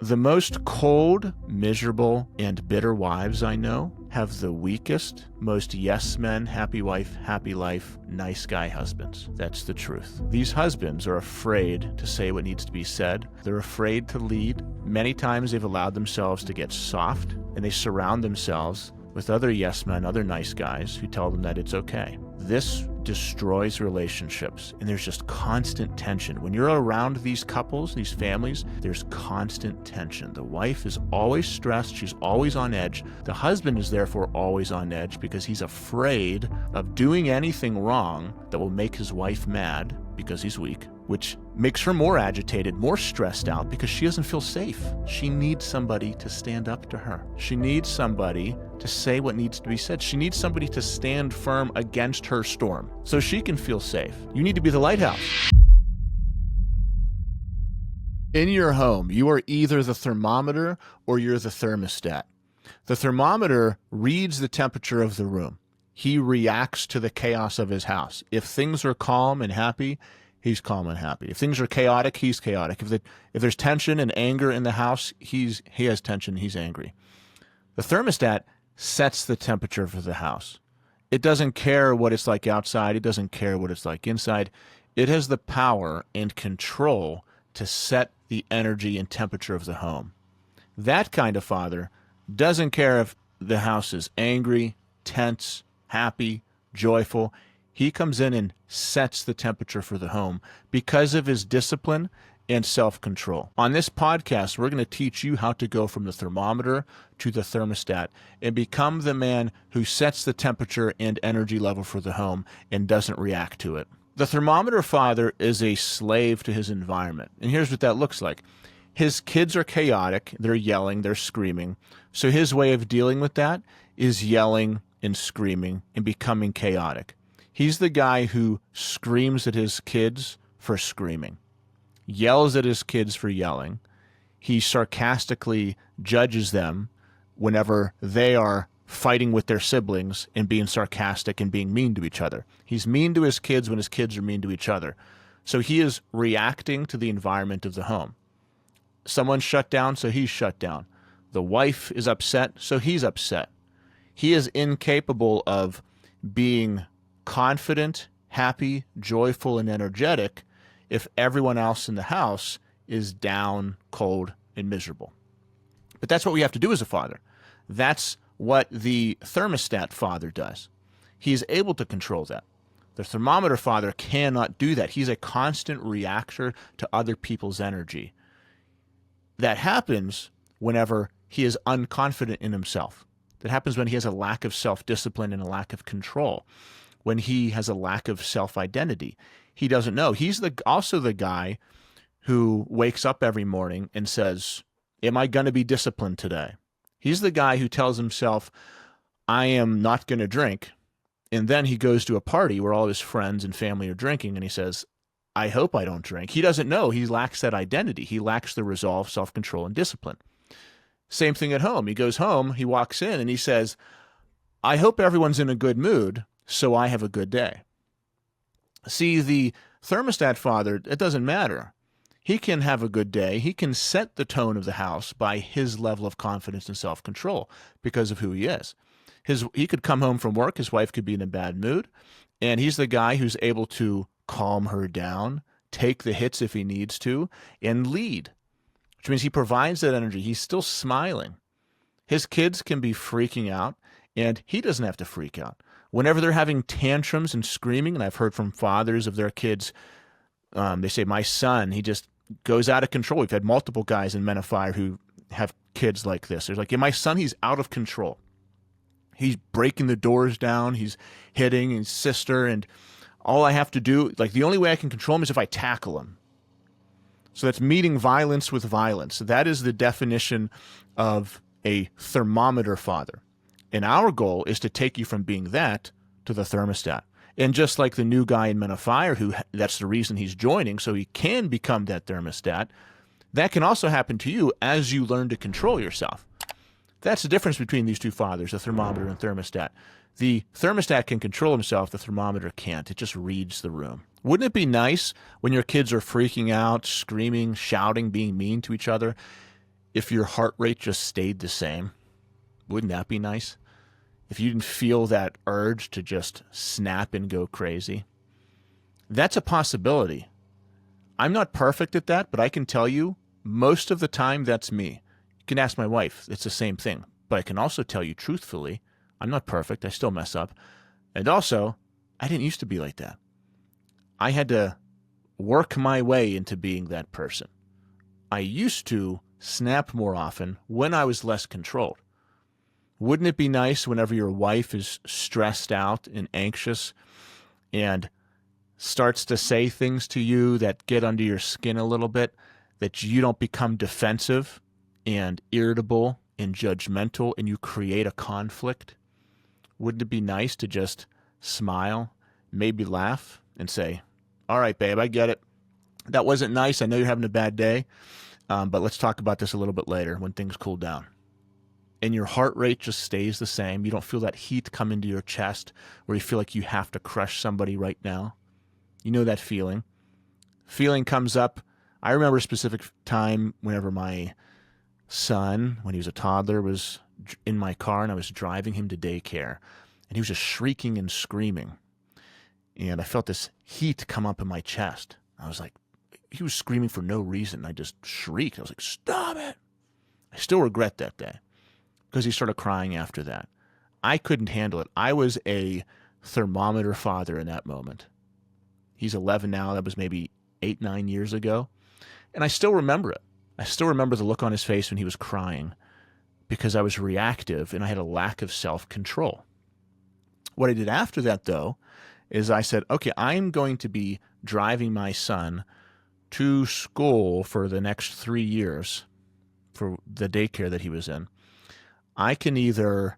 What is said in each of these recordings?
The most cold, miserable, and bitter wives I know have the weakest, most yes men, happy wife, happy life, nice guy husbands. That's the truth. These husbands are afraid to say what needs to be said. They're afraid to lead. Many times they've allowed themselves to get soft, and they surround themselves with other yes men, other nice guys who tell them that it's okay. This destroys relationships, and there's just constant tension. When you're around these couples, these families, there's constant tension. The wife is always stressed. She's always on edge. The husband is therefore always on edge because he's afraid of doing anything wrong that will make his wife mad because he's weak, which makes her more agitated, more stressed out because she doesn't feel safe. She needs somebody to stand up to her. She needs somebody to say what needs to be said. She needs somebody to stand firm against her storm so she can feel safe. You need to be the lighthouse. In your home, you are either the thermometer or you're the thermostat. The thermometer reads the temperature of the room. He reacts to the chaos of his house. If things are calm and happy, he's calm and happy. If things are chaotic, he's chaotic. If there's tension and anger in the house, he has tension, he's angry. The thermostat sets the temperature for the house. It doesn't care what it's like outside. It doesn't care what it's like inside. It has the power and control to set the energy and temperature of the home. That kind of father doesn't care if the house is angry, tense, happy, joyful. He comes in and sets the temperature for the home because of his discipline and self-control. On this podcast, we're going to teach you how to go from the thermometer to the thermostat and become the man who sets the temperature and energy level for the home and doesn't react to it. The thermometer father is a slave to his environment. And here's what that looks like. His kids are chaotic. They're yelling. They're screaming. So his way of dealing with that is yelling and screaming and becoming chaotic. He's the guy who screams at his kids for screaming, yells at his kids for yelling. He sarcastically judges them whenever they are fighting with their siblings and being sarcastic and being mean to each other. He's mean to his kids when his kids are mean to each other. So he is reacting to the environment of the home. Someone's shut down, so he's shut down. The wife is upset, so he's upset. He is incapable of being confident, happy, joyful, and energetic if everyone else in the house is down, cold, and miserable. But that's what we have to do as a father. That's what the thermostat father does. He's able to control that. The thermometer father cannot do that. He's a constant reactor to other people's energy. That happens whenever he is unconfident in himself. That happens when he has a lack of self-discipline and a lack of control. When he has a lack of self-identity. He doesn't know. He's also the guy who wakes up every morning and says, am I going to be disciplined today? He's the guy who tells himself, I am not going to drink. And then he goes to a party where all his friends and family are drinking and he says, I hope I don't drink. He doesn't know. He lacks that identity. He lacks the resolve, self-control, and discipline. Same thing at home. He goes home, he walks in and he says, I hope everyone's in a good mood, so I have a good day. See, the thermostat father, it doesn't matter. He can have a good day. He can set the tone of the house by his level of confidence and self-control because of who he is. He could come home from work, his wife could be in a bad mood, and he's the guy who's able to calm her down, take the hits if he needs to, and lead, which means he provides that energy. He's still smiling. His kids can be freaking out, and he doesn't have to freak out. Whenever they're having tantrums and screaming, and I've heard from fathers of their kids, they say, my son, he just goes out of control. We've had multiple guys in Men of Fire who have kids like this. They're like, yeah, my son, he's out of control. He's breaking the doors down. He's hitting his sister. And all I have to do, like the only way I can control him is if I tackle him. So that's meeting violence with violence. That is the definition of a thermometer father. And our goal is to take you from being that to the thermostat. And just like the new guy in Men of Fire, that's the reason he's joining, so he can become that thermostat, that can also happen to you as you learn to control yourself. That's the difference between these two fathers, the thermometer and thermostat. The thermostat can control himself, the thermometer can't. It just reads the room. Wouldn't it be nice when your kids are freaking out, screaming, shouting, being mean to each other, if your heart rate just stayed the same? Wouldn't that be nice? If you didn't feel that urge to just snap and go crazy? That's a possibility. I'm not perfect at that, but I can tell you most of the time that's me. You can ask my wife. It's the same thing. But I can also tell you truthfully, I'm not perfect. I still mess up. And also, I didn't used to be like that. I had to work my way into being that person. I used to snap more often when I was less controlled. Wouldn't it be nice whenever your wife is stressed out and anxious and starts to say things to you that get under your skin a little bit, that you don't become defensive and irritable and judgmental and you create a conflict? Wouldn't it be nice to just smile, maybe laugh, and say, all right, babe, I get it. That wasn't nice. I know you're having a bad day, but let's talk about this a little bit later when things cool down. And your heart rate just stays the same. You don't feel that heat come into your chest where you feel like you have to crush somebody right now. You know that feeling. Feeling comes up. I remember a specific time whenever my son, when he was a toddler, was in my car and I was driving him to daycare. And he was just shrieking and screaming. And I felt this heat come up in my chest. I was like, he was screaming for no reason. I just shrieked. I was like, stop it. I still regret that day because he started crying after that. I couldn't handle it. I was a thermometer father in that moment. He's 11 now. That was maybe 8, 9 years ago. And I still remember it. I still remember the look on his face when he was crying because I was reactive and I had a lack of self-control. What I did after that, though, is I said, okay, I'm going to be driving my son to school for the next 3 years for the daycare that he was in. I can either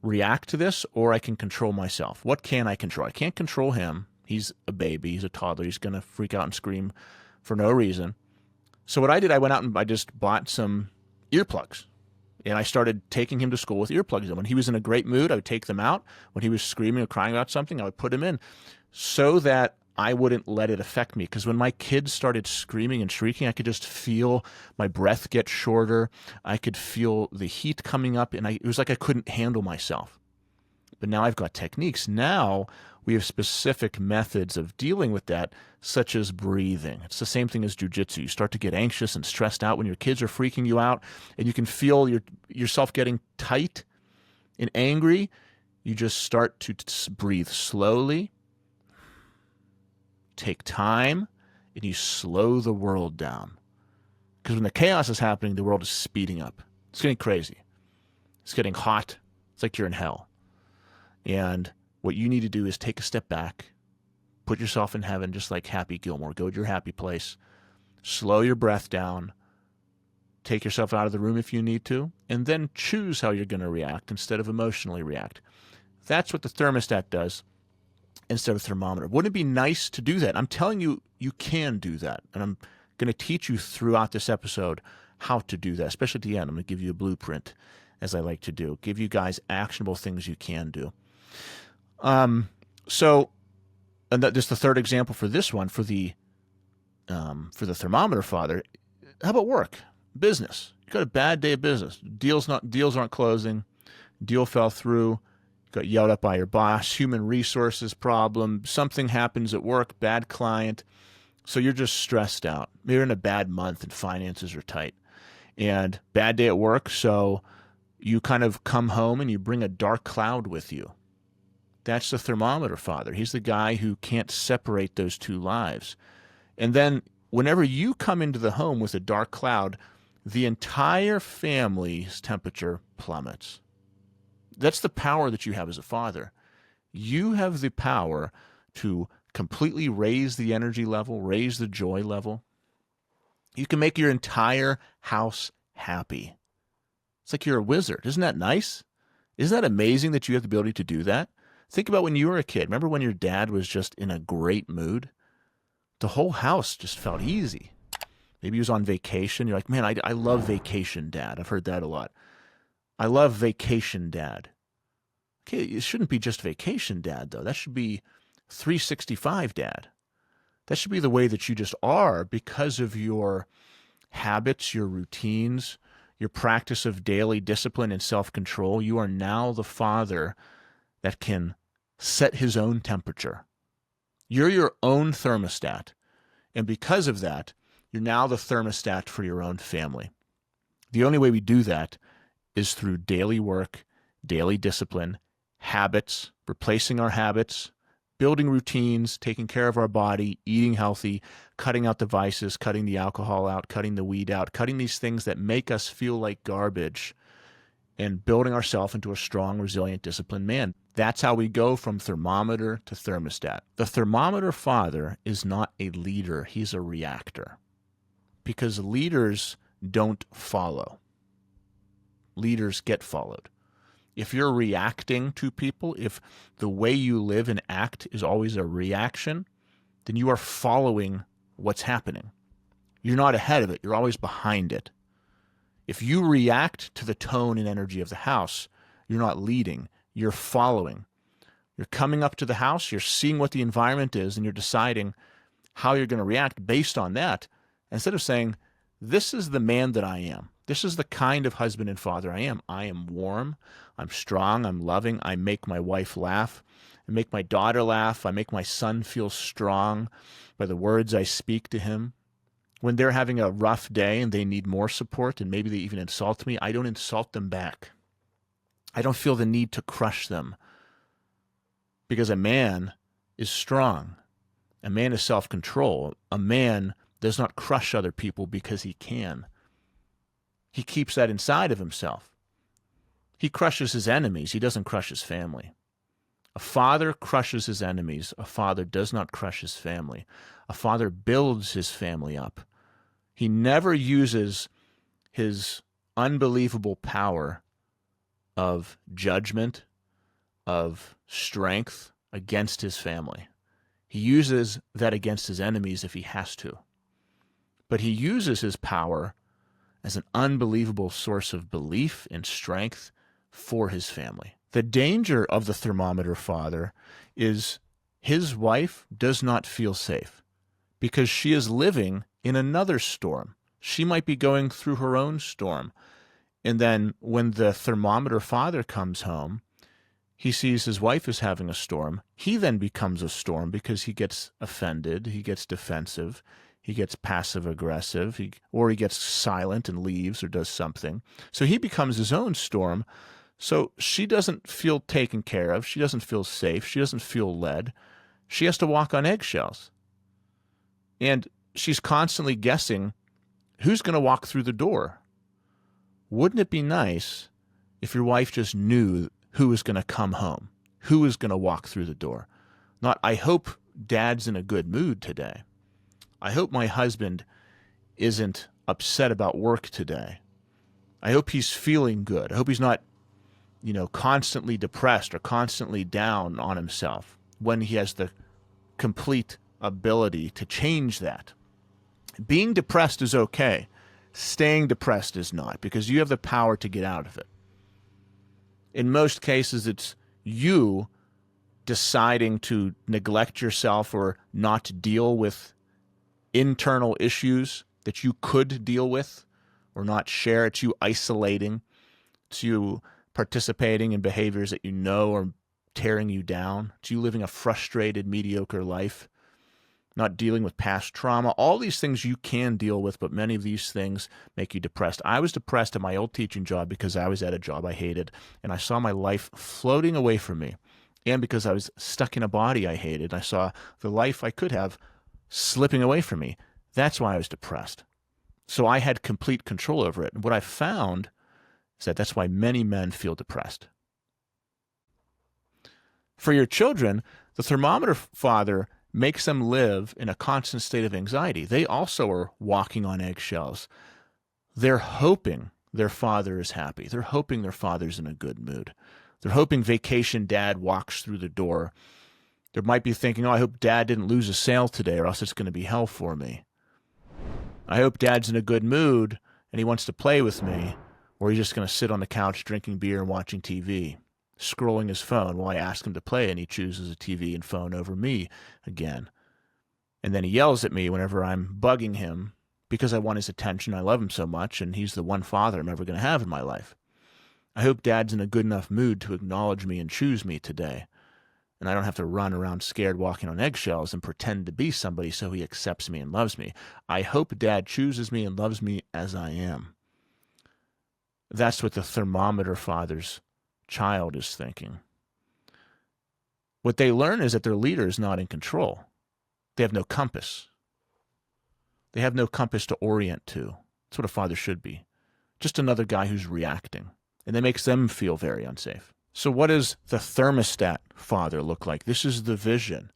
react to this or I can control myself. What can I control? I can't control him. He's a baby. He's a toddler. He's going to freak out and scream for no reason. So what I did, I went out and I just bought some earplugs. And I started taking him to school with earplugs in. When he was in a great mood, I would take them out. When he was screaming or crying about something, I would put them in so that I wouldn't let it affect me. Because when my kids started screaming and shrieking, I could just feel my breath get shorter. I could feel the heat coming up, and it was like I couldn't handle myself. But now I've got techniques. Now we have specific methods of dealing with that, such as breathing. It's the same thing as jujitsu. You start to get anxious and stressed out when your kids are freaking you out, and you can feel yourself getting tight and angry. You just start to breathe slowly, take time, and you slow the world down. Because when the chaos is happening, the world is speeding up. It's getting crazy. It's getting hot. It's like you're in hell. And what you need to do is take a step back, put yourself in heaven just like Happy Gilmore. Go to your happy place, slow your breath down, take yourself out of the room if you need to, and then choose how you're going to react instead of emotionally react. That's what the thermostat does instead of thermometer. Wouldn't it be nice to do that? I'm telling you, you can do that. And I'm going to teach you throughout this episode how to do that, especially at the end. I'm going to give you a blueprint, as I like to do, give you guys actionable things you can do. And just the third example for this one, for the thermometer father. How about work, business? You got a bad day of business. Deals aren't closing. Deal fell through. Got yelled at by your boss. Human resources problem. Something happens at work. Bad client. So you're just stressed out. You're in a bad month and finances are tight. And bad day at work. So you kind of come home and you bring a dark cloud with you. That's the thermometer father. He's the guy who can't separate those two lives. And then whenever you come into the home with a dark cloud, the entire family's temperature plummets. That's the power that you have as a father. You have the power to completely raise the energy level, raise the joy level. You can make your entire house happy. It's like you're a wizard. Isn't that nice? Isn't that amazing that you have the ability to do that? Think about when you were a kid. Remember when your dad was just in a great mood? The whole house just felt easy. Maybe he was on vacation. You're like, man, I love vacation dad. I've heard that a lot. I love vacation dad. Okay, it shouldn't be just vacation dad, though. That should be 365 dad. That should be the way that you just are because of your habits, your routines, your practice of daily discipline and self-control, you are now the father that can set his own temperature. You're your own thermostat. And because of that, you're now the thermostat for your own family. The only way we do that is through daily work, daily discipline, habits, replacing our habits, building routines, taking care of our body, eating healthy, cutting out the vices, cutting the alcohol out, cutting the weed out, cutting these things that make us feel like garbage, and building ourselves into a strong, resilient, disciplined man. That's how we go from thermometer to thermostat. The thermometer father is not a leader, he's a reactor. Because leaders don't follow. Leaders get followed. If you're reacting to people, if the way you live and act is always a reaction, then you are following what's happening. You're not ahead of it, you're always behind it. If you react to the tone and energy of the house, you're not leading, you're following. You're coming up to the house, you're seeing what the environment is, and you're deciding how you're going to react based on that, instead of saying, this is the man that I am. This is the kind of husband and father I am. I am warm, I'm strong, I'm loving, I make my wife laugh, I make my daughter laugh, I make my son feel strong by the words I speak to him. When they're having a rough day and they need more support and maybe they even insult me, I don't insult them back. I don't feel the need to crush them, because a man is strong. A man is self-control. A man does not crush other people because he can. He keeps that inside of himself. He crushes his enemies. He doesn't crush his family. A father crushes his enemies. A father does not crush his family. A father builds his family up. He never uses his unbelievable power of judgment, of strength against his family. He uses that against his enemies if he has to. But he uses his power as an unbelievable source of belief and strength for his family. The danger of the thermometer father is his wife does not feel safe because she is living in another storm. She might be going through her own storm. And then when the thermometer father comes home, he sees his wife is having a storm. He then becomes a storm because he gets offended, he gets defensive, he gets passive-aggressive, or he gets silent and leaves or does something. So he becomes his own storm. So she doesn't feel taken care of. She doesn't feel safe. She doesn't feel led. She has to walk on eggshells. And she's constantly guessing who's going to walk through the door. Wouldn't it be nice if your wife just knew who is going to come home, who is going to walk through the door? Not, I hope Dad's in a good mood today. I hope my husband isn't upset about work today. I hope he's feeling good. I hope he's not, constantly depressed or constantly down on himself when he has the complete ability to change that. Being depressed is okay. Staying depressed is not, because you have the power to get out of it. In most cases, it's you deciding to neglect yourself or not deal with internal issues that you could deal with or not share. It's you isolating. It's you participating in behaviors that you know are tearing you down. It's you living a frustrated, mediocre life, not dealing with past trauma. All these things you can deal with, but many of these things make you depressed. I was depressed at my old teaching job because I was at a job I hated, and I saw my life floating away from me. And because I was stuck in a body I hated, I saw the life I could have slipping away from me. That's why I was depressed. So I had complete control over it. And what I found is that that's why many men feel depressed. For your children, the thermometer father makes them live in a constant state of anxiety. They also are walking on eggshells. They're hoping their father is happy. They're hoping their father's in a good mood. They're hoping vacation dad walks through the door. They might be thinking, I hope dad didn't lose a sale today or else it's going to be hell for me. I hope dad's in a good mood and he wants to play with me, or he's just going to sit on the couch drinking beer and watching TV, scrolling his phone while I ask him to play, and he chooses a TV and phone over me again. And then he yells at me whenever I'm bugging him because I want his attention. I love him so much, and he's the one father I'm ever going to have in my life. I hope Dad's in a good enough mood to acknowledge me and choose me today, and I don't have to run around scared walking on eggshells and pretend to be somebody so he accepts me and loves me. I hope Dad chooses me and loves me as I am. That's what the thermometer father's child is thinking. What they learn is that their leader is not in control. They have no compass. They have no compass to orient to. That's what a father should be. Just another guy who's reacting. And that makes them feel very unsafe. So what does the thermostat father look like? This is the vision.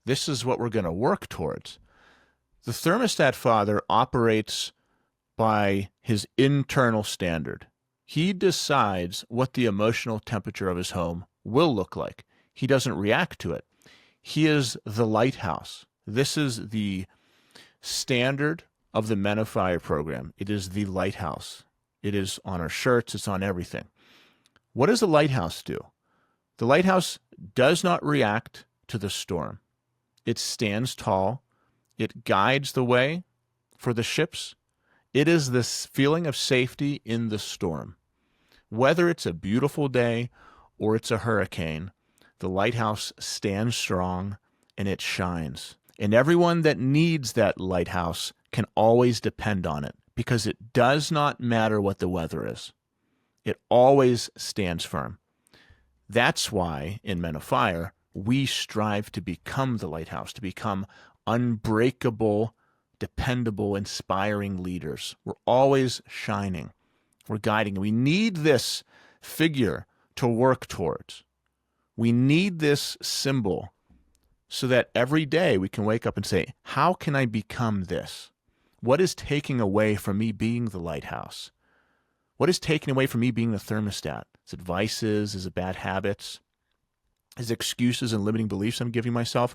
This is what we're going to work towards. The thermostat father operates by his internal standard. He decides what the emotional temperature of his home will look like. He doesn't react to it. He is the lighthouse. This is the standard of the Men of Fire program. It is the lighthouse. It is on our shirts. It's on everything. What does the lighthouse do? The lighthouse does not react to the storm. It stands tall. It guides the way for the ships. It is this feeling of safety in the storm. Whether it's a beautiful day or it's a hurricane, the lighthouse stands strong and it shines. And everyone that needs that lighthouse can always depend on it because it does not matter what the weather is. It always stands firm. That's why in Men of Fire, we strive to become the lighthouse, to become unbreakable, dependable, inspiring leaders. We're always shining. We're guiding. We need this figure to work towards. We need this symbol so that every day we can wake up and say, how can I become this? What is taking away from me being the lighthouse? What is taking away from me being the thermostat? Is it vices? Is it bad habits? Is it excuses and limiting beliefs I'm giving myself?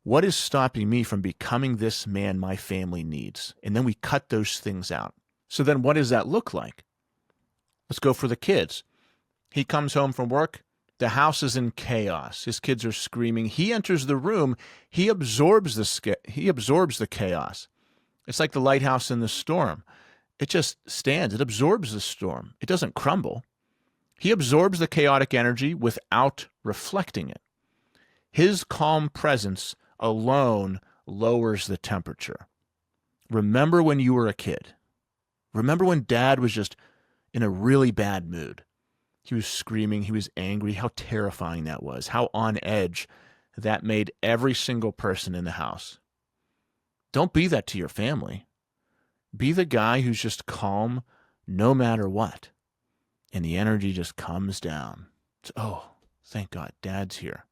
What is stopping me from becoming this man my family needs? And then we cut those things out. So then what does that look like? Let's go for the kids. He comes home from work. The house is in chaos. His kids are screaming. He enters the room. He absorbs the chaos. It's like the lighthouse in the storm. It just stands. It absorbs the storm. It doesn't crumble. He absorbs the chaotic energy without reflecting it. His calm presence alone lowers the temperature. Remember when you were a kid. Remember when Dad was just in a really bad mood. He was screaming. He was angry. How terrifying that was. How on edge that made every single person in the house. Don't be that to your family. Be the guy who's just calm no matter what. And the energy just comes down. It's, oh, thank God, Dad's here.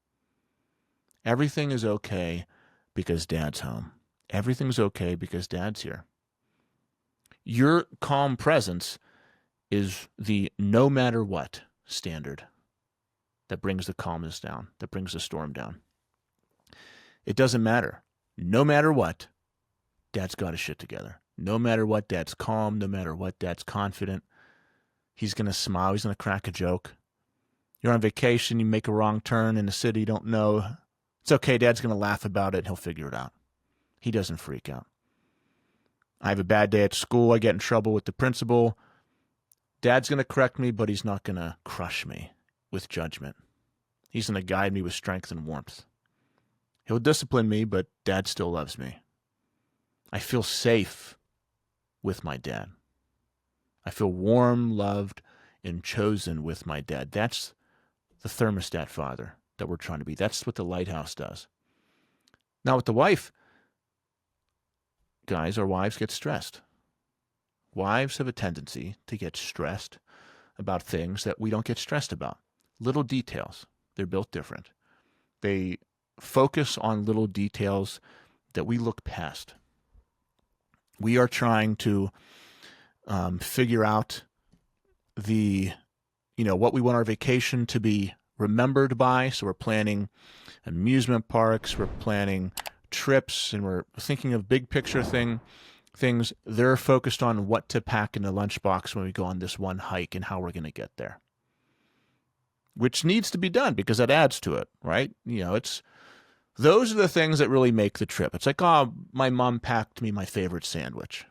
Everything is okay because Dad's home. Everything's okay because Dad's here. Your calm presence is the no matter what standard that brings the calmness down, that brings the storm down. It doesn't matter. No matter what, Dad's got his shit together. No matter what, Dad's calm. No matter what, Dad's confident. He's going to smile. He's going to crack a joke. You're on vacation. You make a wrong turn in a city you don't know. It's okay. Dad's going to laugh about it. He'll figure it out. He doesn't freak out. I have a bad day at school. I get in trouble with the principal. Dad's going to correct me, but he's not going to crush me with judgment. He's going to guide me with strength and warmth. He'll discipline me, but Dad still loves me. I feel safe with my dad. I feel warm, loved, and chosen with my dad. That's the thermostat father that we're trying to be. That's what the lighthouse does. Now with the wife, guys, our wives get stressed. Wives have a tendency to get stressed about things that we don't get stressed about. Little details. They're built different. They focus on little details that we look past. We are trying to figure out what we want our vacation to be remembered by. So we're planning amusement parks, we're planning trips, and we're thinking of big picture things. They're focused on what to pack in the lunchbox when we go on this one hike and how we're going to get there, which needs to be done because that adds to it, right? Those are the things that really make the trip. It's like, oh, my mom packed me my favorite sandwich.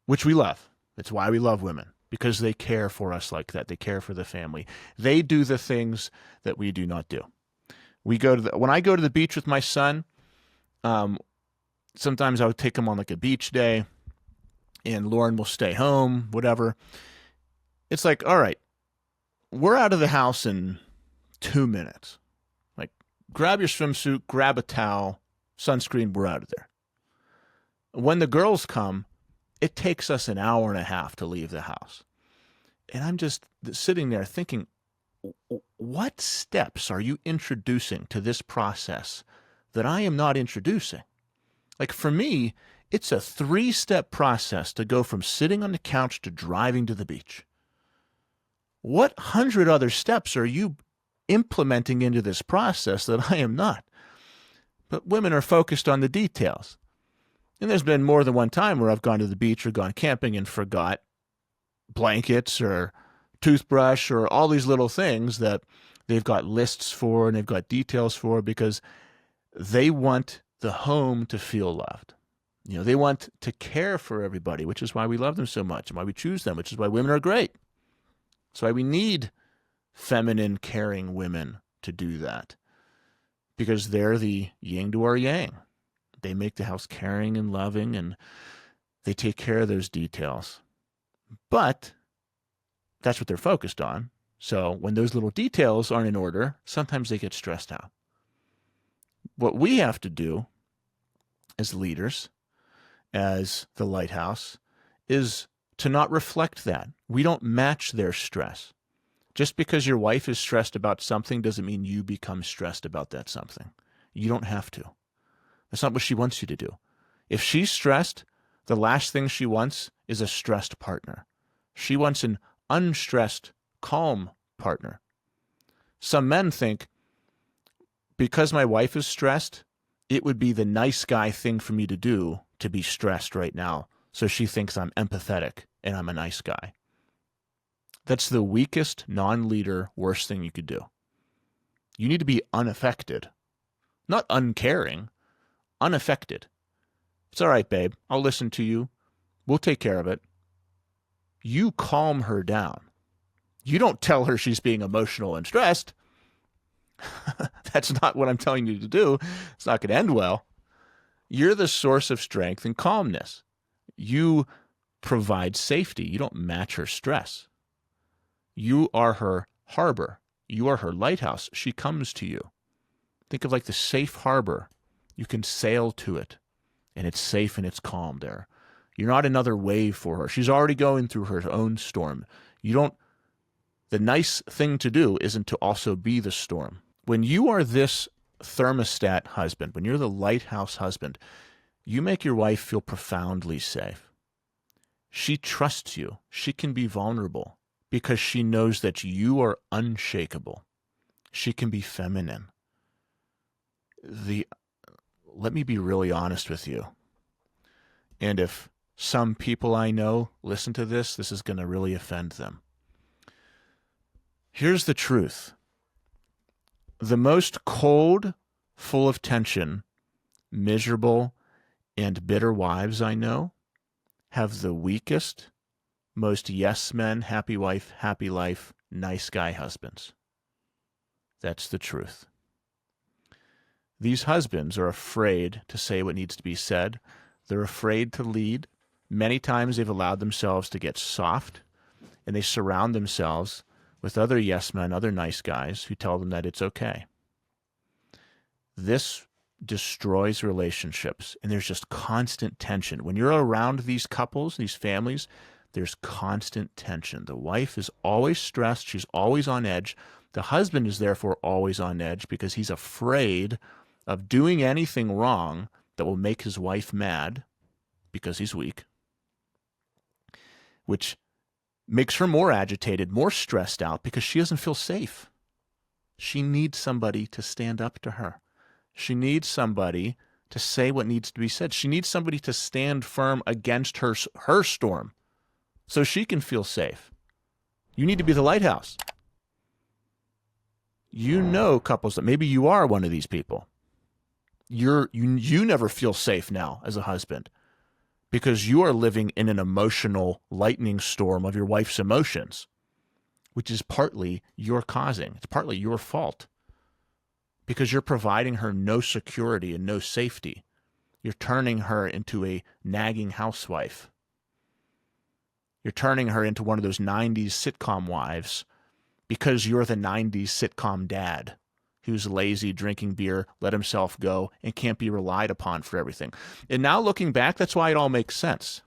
which we love. That's why we love women, because they care for us like that. They care for the family. They do the things that we do not do. When I go to the beach with my son, sometimes I would take him on like a beach day, and Lauren will stay home, whatever. It's like, all right, we're out of the house in 2 minutes. Like, grab your swimsuit, grab a towel, sunscreen, we're out of there. When the girls come, it takes us an hour and a half to leave the house. And I'm just sitting there thinking, what steps are you introducing to this process that I am not introducing? Like, for me, it's a 3-step process to go from sitting on the couch to driving to the beach. What 100 other steps are you implementing into this process that I am not? But women are focused on the details. And there's been more than one time where I've gone to the beach or gone camping and forgot blankets or toothbrush or all these little things that they've got lists for and they've got details for, because they want the home to feel loved. You know, they want to care for everybody, which is why we love them so much and why we choose them, which is why women are great. That's why we need feminine, caring women to do that, because they're the yin to our yang. They make the house caring and loving, and they take care of those details. But that's what they're focused on. So when those little details aren't in order, sometimes they get stressed out. What we have to do as leaders, as the lighthouse, is to not reflect that. We don't match their stress. Just because your wife is stressed about something doesn't mean you become stressed about that something. You don't have to. That's not what she wants you to do. If she's stressed, the last thing she wants is a stressed partner. She wants an unstressed, calm partner. Some men think, because my wife is stressed, it would be the nice guy thing for me to do to be stressed right now, so she thinks I'm empathetic and I'm a nice guy. That's the weakest, non-leader, worst thing you could do. You need to be unaffected. Not uncaring, unaffected. It's all right, babe. I'll listen to you. We'll take care of it. You calm her down. You don't tell her she's being emotional and stressed. That's not what I'm telling you to do. It's not going to end well. You're the source of strength and calmness. You provide safety. You don't match her stress. You are her harbor. You are her lighthouse. She comes to you. Think of like the safe harbor. You can sail to it, and it's safe and it's calm there. You're not another wave for her. She's already going through her own storm. The nice thing to do isn't to also be the storm. When you are this thermostat husband, when you're the lighthouse husband, you make your wife feel profoundly safe. She trusts you. She can be vulnerable because she knows that you are unshakable. She can be feminine. Let me be really honest with you. And if some people I know listen to this, this is going to really offend them. Here's the truth. The most cold, full of tension, miserable, and bitter wives I know have the weakest, most yes men, happy wife, happy life, nice guy husbands. That's the truth. These husbands are afraid to say what needs to be said. They're afraid to lead. Many times they've allowed themselves to get soft, and they surround themselves with other yes men, other nice guys who tell them that it's okay. This destroys relationships, and there's just constant tension. When you're around these couples, these families, there's constant tension. The wife is always stressed. She's always on edge. The husband is therefore always on edge because he's afraid of doing anything wrong that will make his wife mad because he's weak, which makes her more agitated, more stressed out because she doesn't feel safe. She needs somebody to stand up to her. She needs somebody to say what needs to be said. She needs somebody to stand firm against her storm so she can feel safe. You need to be the lighthouse. You know couples that maybe you are one of these people. You never feel safe now as a husband because you are living in an emotional lightning storm of your wife's emotions, which is partly your causing. It's partly your fault because you're providing her no security and no safety. You're turning her into a nagging housewife. You're turning her into one of those 90s sitcom wives because you're the 90s sitcom dad who's lazy, drinking beer, let himself go, and can't be relied upon for everything. And now looking back, that's why it all makes sense.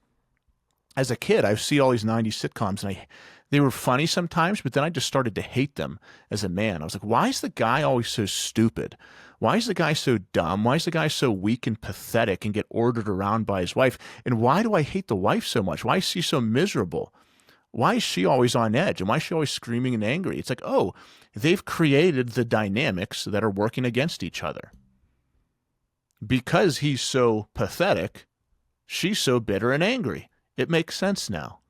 As a kid, I see all these 90s sitcoms, and they were funny sometimes, but then I just started to hate them as a man. I was like, why is the guy always so stupid? Why is the guy so dumb? Why is the guy so weak and pathetic and get ordered around by his wife? And why do I hate the wife so much? Why is she so miserable? Why is she always on edge? And why is she always screaming and angry? It's like, oh, they've created the dynamics that are working against each other. Because he's so pathetic, she's so bitter and angry. It makes sense now.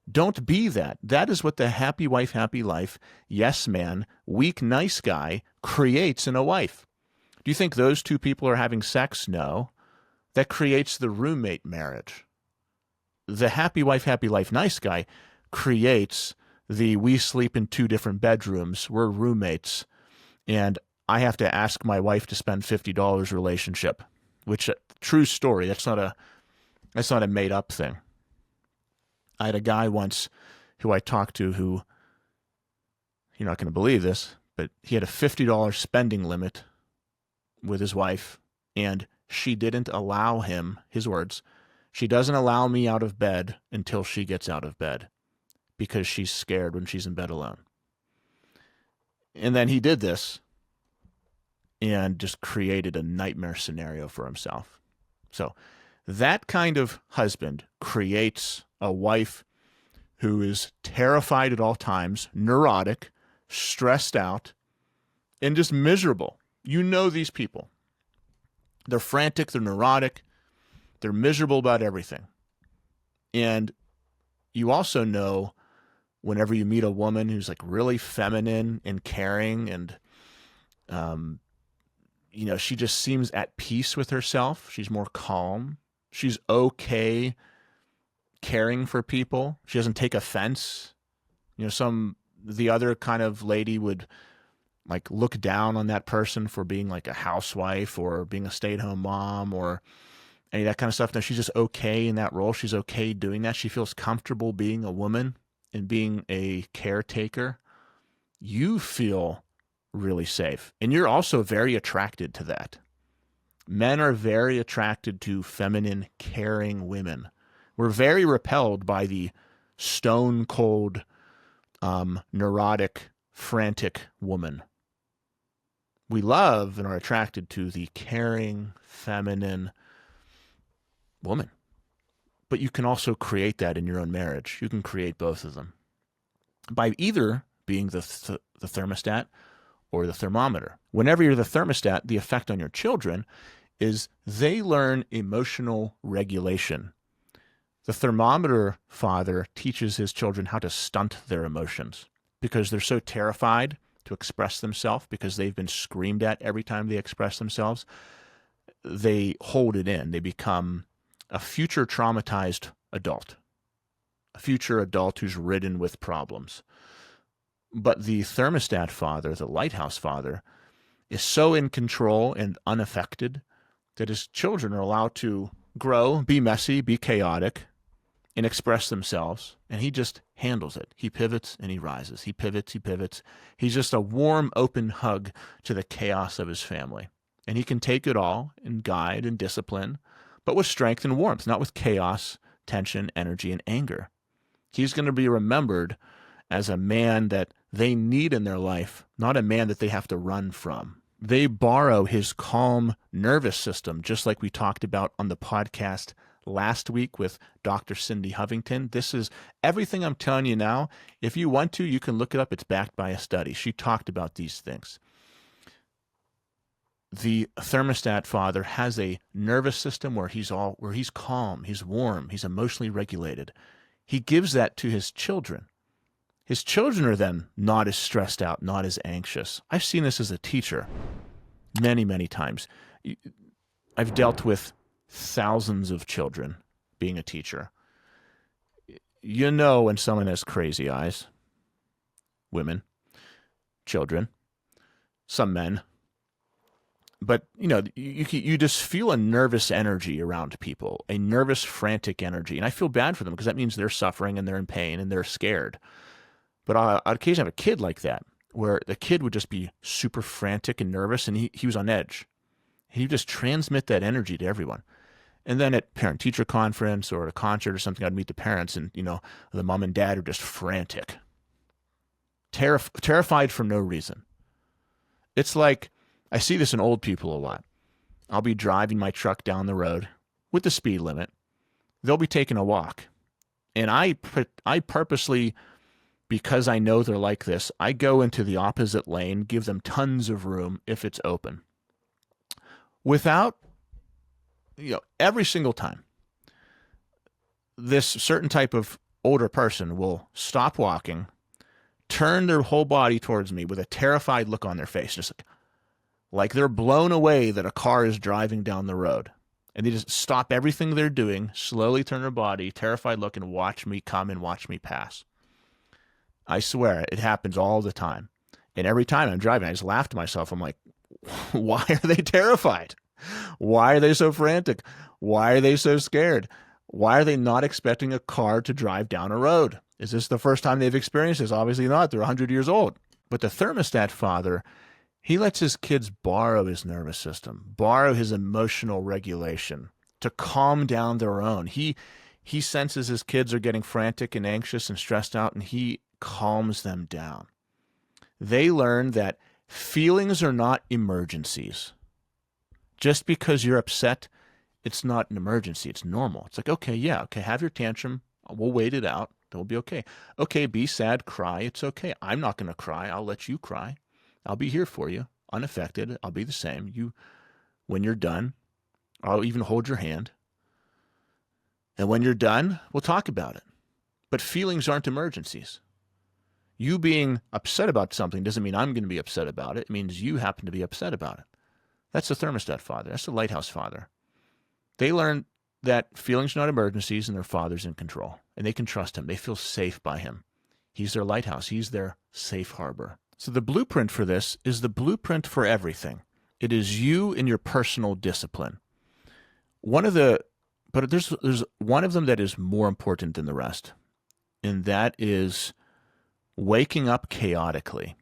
Don't be that. That is what the happy wife, happy life, yes man, weak, nice guy creates in a wife. Do you think those two people are having sex? No. That creates the roommate marriage. The happy wife, happy life, nice guy creates the we sleep in 2 different bedrooms, we're roommates, and I have to ask my wife to spend $50 relationship, which, true story, that's not a made up thing. I had a guy once who I talked to who, you're not going to believe this, but he had a $50 spending limit with his wife, and she didn't allow him, his words, she doesn't allow me out of bed until she gets out of bed because she's scared when she's in bed alone. And then he did this and just created a nightmare scenario for himself. So that kind of husband creates a wife who is terrified at all times, neurotic, stressed out, and just miserable. You know these people. They're frantic, they're neurotic, they're miserable about everything. And you also know whenever you meet a woman who's like really feminine and caring and, she just seems at peace with herself. She's more calm. She's okay caring for people. She doesn't take offense. The other kind of lady would like look down on that person for being like a housewife or being a stay-at-home mom or any of that kind of stuff. No, she's just okay in that role. She's okay doing that. She feels comfortable being a woman and being a caretaker. You feel really safe. And you're also very attracted to that. Men are very attracted to feminine, caring women. We're very repelled by the stone cold, neurotic, frantic woman. We love and are attracted to the caring, feminine woman. But you can also create that in your own marriage. You can create both of them by either being the thermostat or the thermometer. Whenever you're the thermostat, the effect on your children is they learn emotional regulation. The thermometer father teaches his children how to stunt their emotions because they're so terrified to express themselves because they've been screamed at every time they express themselves. They hold it in. They become a future traumatized adult, a future adult who's ridden with problems. But the thermostat father, the lighthouse father, is so in control and unaffected that his children are allowed to grow, be messy, be chaotic, and express themselves. And he just handles it. He pivots and he rises. He pivots, he pivots. He's just a warm, open hug to the chaos of his family. And he can take it all and guide and discipline, but with strength and warmth, not with chaos, tension, energy, and anger. He's going to be remembered as a man that they need in their life, not a man that they have to run from. They borrow his calm nervous system, just like we talked about on the podcast last week with Dr. Cindy Hovington. This is everything I'm telling you now. If you want to, you can look it up. It's backed by a study. She talked about these things. The thermostat father has a nervous system where he's calm, he's warm, he's emotionally regulated. He gives that to his children. His children are then not as stressed out, not as anxious. I've seen this as a teacher many, many times. I've dealt with thousands of children being a teacher. You know when someone has crazy eyes, women, children, some men, but you just feel a nervous energy around people, a nervous, frantic energy, and I feel bad for them because that means they're suffering and they're in pain and they're scared. But I'd occasionally have a kid like that, where the kid would just be super frantic and nervous, and he was on edge. And he'd just transmit that energy to everyone. And then at parent-teacher conference or at a concert or something, I'd meet the parents, and the mom and dad are just frantic, terrified for no reason. It's like, I see this in old people a lot. I'll be driving my truck down the road with the speed limit. They'll be taking a walk. And I purposely, because I know they're like this, I go into the opposite lane, give them tons of room if it's open. Without, every single time, this certain type of older person will stop walking, turn their whole body towards me with a terrified look on their face, just like they're blown away that a car is driving down the road. And they just stop everything they're doing, slowly turn their body, terrified look, and watch me come and watch me pass. I swear, it happens all the time. And every time I'm driving, I just laugh to myself. I'm like, why are they terrified? Why are they so frantic? Why are they so scared? Why are they not expecting a car to drive down a road? Is this the first time they've experienced this? Obviously not. They're 100 years old. But the thermostat father, he lets his kids borrow his nervous system, borrow his emotional regulation to calm down their own. He senses his kids are getting frantic and anxious and stressed out, and he calms them down. They learn that feelings are not emergencies. Just because you're upset, it's not an emergency. It's normal. It's like, okay, have your tantrum. We'll wait it out. It'll be okay. Okay, be sad, cry. It's okay. I'm not going to cry. I'll let you cry. I'll be here for you, unaffected. I'll be the same. When you're done, I'll even hold your hand. And when you're done, we'll talk about it. But feelings aren't emergencies. You being upset about something doesn't mean I'm going to be upset about it. It means you happen to be upset about it. That's the thermostat father. That's the lighthouse father. They learn that feelings are not emergencies and their father's in control. And they can trust him. They feel safe by him. He's their lighthouse. He's their safe harbor. So the blueprint for this is the blueprint for everything. It is you and your personal discipline. But there's one of them that is more important than the rest, and that is waking up chaotically.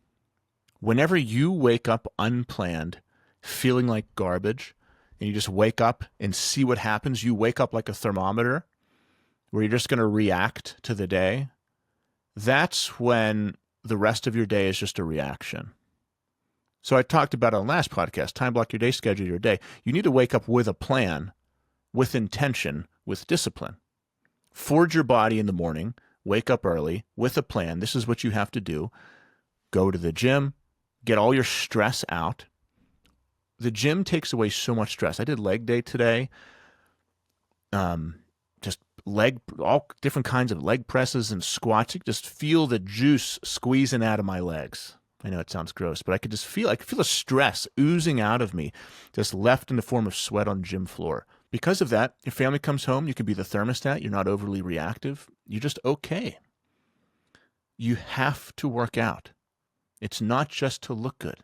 Whenever you wake up unplanned, feeling like garbage, and you just wake up and see what happens, you wake up like a thermometer, where you're just going to react to the day, that's when the rest of your day is just a reaction. So I talked about on the last podcast, time block your day, schedule your day. You need to wake up with a plan, with intention, with discipline. Forge your body in the morning, wake up early with a plan. This is what you have to do. Go to the gym, get all your stress out. The gym takes away so much stress. I did leg day today. Just all different kinds of leg presses and squats. You could just feel the juice squeezing out of my legs. I know it sounds gross, but I could feel the stress oozing out of me, just left in the form of sweat on the gym floor. Because of that, your family comes home, you can be the thermostat, you're not overly reactive, you're just okay. You have to work out. It's not just to look good.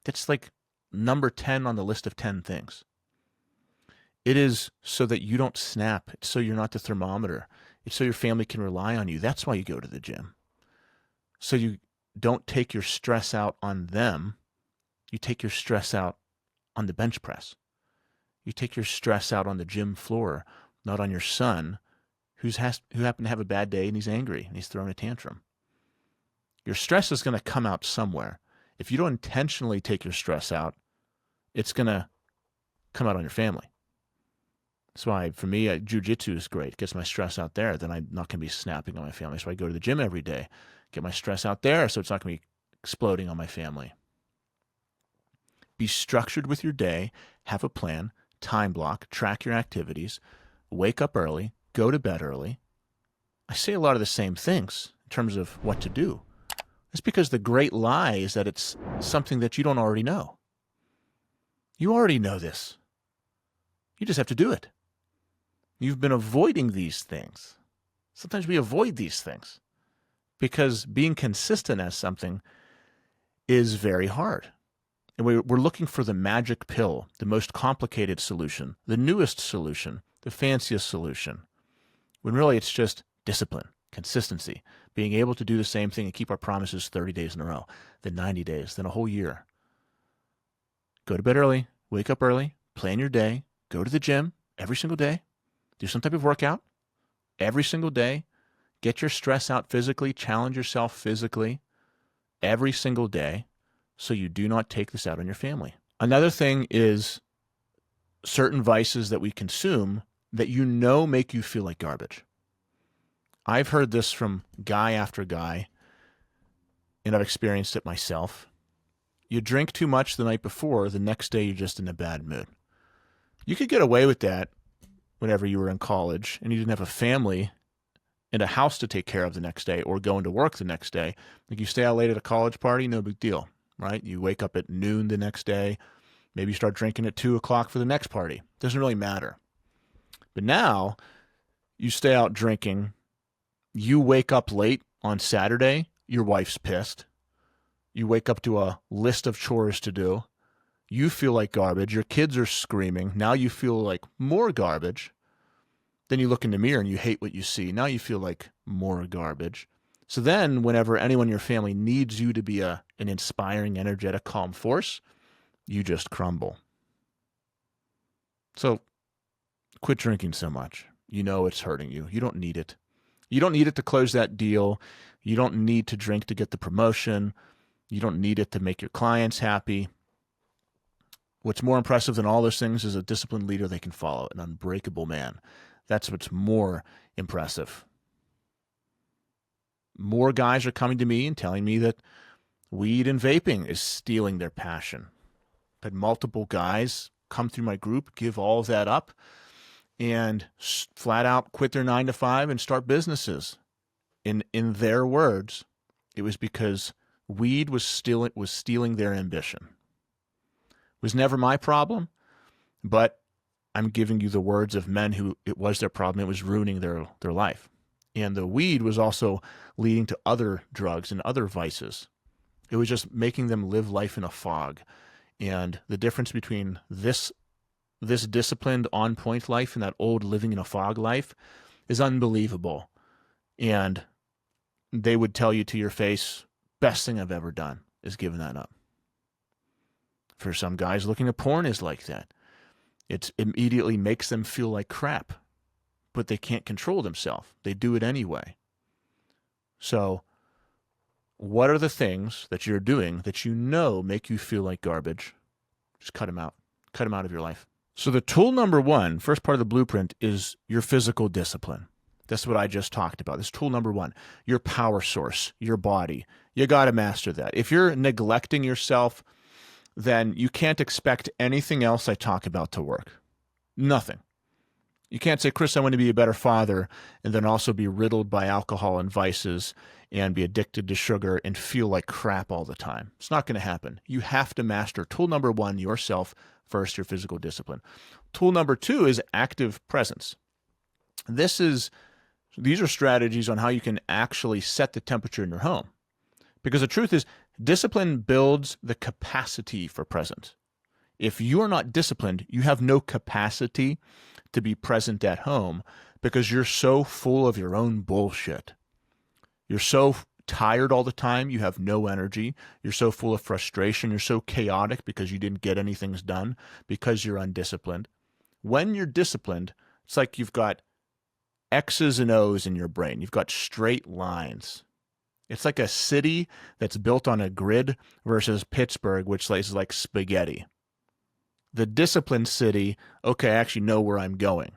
That's like number 10 on the list of 10 things. It is so that you don't snap. It's so you're not the thermometer. It's so your family can rely on you. That's why you go to the gym. So you don't take your stress out on them. You take your stress out on the bench press. You take your stress out on the gym floor, not on your son who happened to have a bad day and he's angry and he's throwing a tantrum. Your stress is going to come out somewhere. If you don't intentionally take your stress out, it's going to come out on your family. That's why, for me, jiu-jitsu is great. It gets my stress out there. Then I'm not going to be snapping on my family. So I go to the gym every day, get my stress out there so it's not going to be exploding on my family. Be structured with your day. Have a plan. Time block. Track your activities. Wake up early. Go to bed early. I say a lot of the same things in terms of what to do. It's because the great lie is that it's something that you don't already know. You already know this. You just have to do it. You've been avoiding these things. Sometimes we avoid these things because being consistent at something is very hard. And we're looking for the magic pill, the most complicated solution, the newest solution, the fanciest solution, when really it's just discipline, consistency, being able to do the same thing and keep our promises 30 days in a row, then 90 days, then a whole year. Go to bed early, wake up early, plan your day, go to the gym every single day, do some type of workout every single day, get your stress out physically, challenge yourself physically every single day so you do not take this out on your family. Another thing is certain vices that we consume that you know make you feel like garbage. I've heard this from guy after guy, and I've experienced it myself. You drink too much the night before, the next day you're just in a bad mood. You could get away with that whenever you were in college and you didn't have a family and a house to take care of the next day or going to work the next day. Like you stay out late at a college party, no big deal, right? You wake up at noon the next day. Maybe you start drinking at 2 o'clock for the next party. Doesn't really matter. But now you stay out drinking. You wake up late on Saturday. Your wife's pissed. You wake up to a list of chores to do. You feel like garbage. Your kids are screaming. Now you feel like more garbage. Then you look in the mirror and you hate what you see. Now you feel like more garbage. So then whenever anyone in your family needs you to be an inspiring, energetic, calm force, you just crumble. So quit drinking so much. You know it's hurting you. You don't need it. You don't need it to close that deal. You don't need to drink to get the promotion. You don't need it to make your clients happy. What's more impressive than all those things is a disciplined leader they can follow, an unbreakable man. That's what's more impressive. More guys are coming to me and telling me that weed and vaping is stealing their passion. I've had multiple guys come through my group, give all of that up, and flat out quit their 9 to 5 and start businesses. In their words, it was because weed was stealing their ambition. It was never my problem, but I'm giving you the words of men who it was their problem. It was ruining their life. And the weed was also leading to other drugs and other vices. It was just making them live life in a fog. And the difference between this disciplined, on-point life and that old living in a fog life is unbelievable. And they would tell you to your face, best thing I've ever done is giving that up. For some guys, looking at porn is like that. It immediately makes them feel like crap, but they can't control themselves. They do it anyway. So what are the things that you're doing that you know make you feel like garbage? Just cut them out. Cut them out of your life. So the tool number one, first part of the blueprint, is your physical discipline. That's what I just talked about. This tool number one, your power source, your body. You got to master that. If you're neglecting yourself, then you can't expect anything else I talk about to work. Nothing. You can't say, Chris, I want to be a better father, and then also be riddled by alcohol and vices and be addicted to sugar and feel like crap all the time. It's not going to happen. You have to master tool number one, yourself first, your physical discipline. Tool number two is active presence. These are strategies on how you can actually set the temperature in your home. Because the truth is, discipline builds the capacity for presence. If you are not disciplined, you have no capacity to be present at home because you're so full of your own bullshit. You're so tired all the time. You have no energy. You're so full of frustration. You're so chaotic because you didn't get anything done because you're undisciplined. When you're disciplined, it's like you've got X's and O's in your brain. You've got straight lines. It's like a city that's built on a grid versus Pittsburgh, which is like spaghetti. The disciplined city, okay, I actually know where I'm going.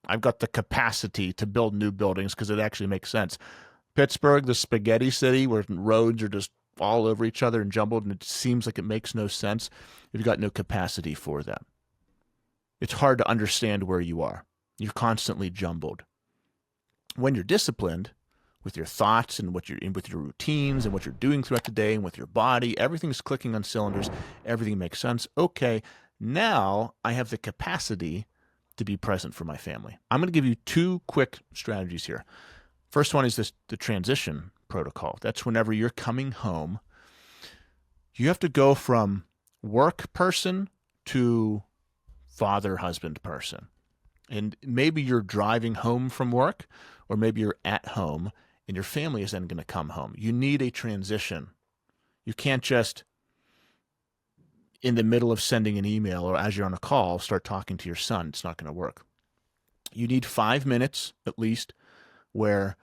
I've got the capacity to build new buildings because it actually makes sense. Pittsburgh, the spaghetti city, where roads are just all over each other and jumbled, and it seems like it makes no sense. You've got no capacity for that. It's hard to understand where you are. You're constantly jumbled. When you're disciplined, with your thoughts and with your routines and what you're doing throughout the day and with your body, everything's clicking on cylinders. Everything makes sense. Okay, now I have the capacity to be present for my family. I'm going to give you 2 quick strategies here. First one is the transition protocol. That's whenever you're coming home, you have to go from work person to father, husband person. And maybe you're driving home from work, or maybe you're at home and your family is then going to come home. You need a transition. You can't just, in the middle of sending an email or as you're on a call, start talking to your son. It's not going to work. You need 5 minutes at least where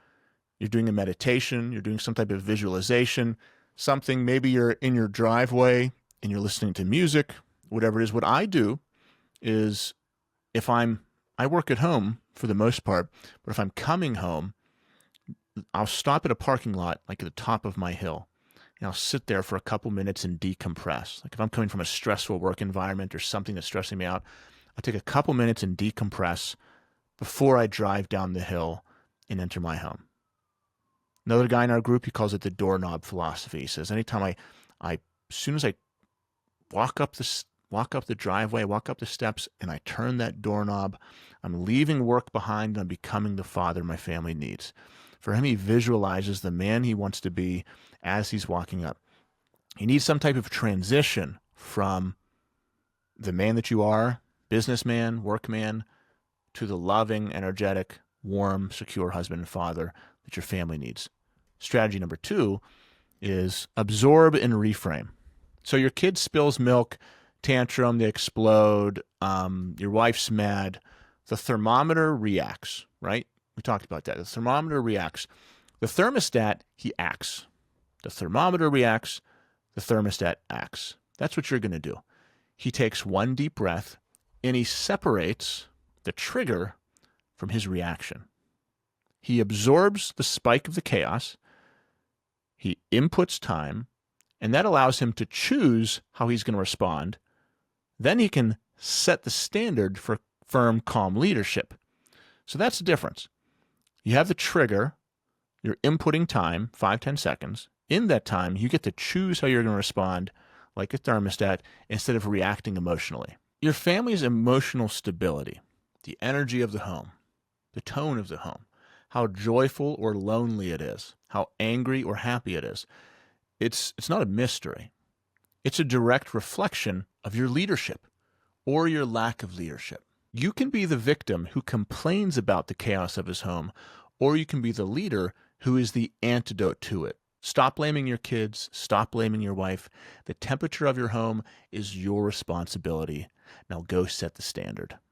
you're doing a meditation, you're doing some type of visualization, something. Maybe you're in your driveway and you're listening to music, whatever it is. What I do is I work at home for the most part, but if I'm coming home, I'll stop at a parking lot, like at the top of my hill, and I'll sit there for a couple minutes and decompress. Like if I'm coming from a stressful work environment or something that's stressing me out, I'll take a couple minutes and decompress before I drive down the hill and enter my home. Another guy in our group, he calls it the doorknob philosophy. He says, anytime as soon as I walk up the driveway, walk up the steps, and I turn that doorknob, I'm leaving work behind and I'm becoming the father my family needs. For him, he visualizes the man he wants to be as he's walking up. You need some type of transition from the man that you are, businessman, workman, to the loving, energetic, warm, secure husband and father that your family needs. Strategy number 2 is absorb and reframe. So your kid spills milk, tantrum, they explode, your wife's mad, the thermometer reacts, right? We talked about that. The thermometer reacts. The thermostat, he acts. The thermometer reacts, the thermostat acts. That's what you're going to do. He takes 1 deep breath and he separates the trigger from his reaction. He absorbs the spike of the chaos, he inputs time, and that allows him to choose how he's going to respond. Then he can set the standard for firm, calm leadership. So that's the difference. You have the trigger, you're inputting time, 5-10 seconds. In that time, you get to choose how you're going to respond like a thermostat instead of reacting emotionally. Your family's emotional stability, the energy of the home, the tone of the home, how joyful or lonely it is, how angry or happy it is. It's not a mystery. It's a direct reflection of your leadership or your lack of leadership. You can be the victim who complains about the chaos of his home, or you can be the leader who is the antidote to it. Stop blaming your kids. Stop blaming your wife. The temperature of your home is your responsibility. Now go set the standard.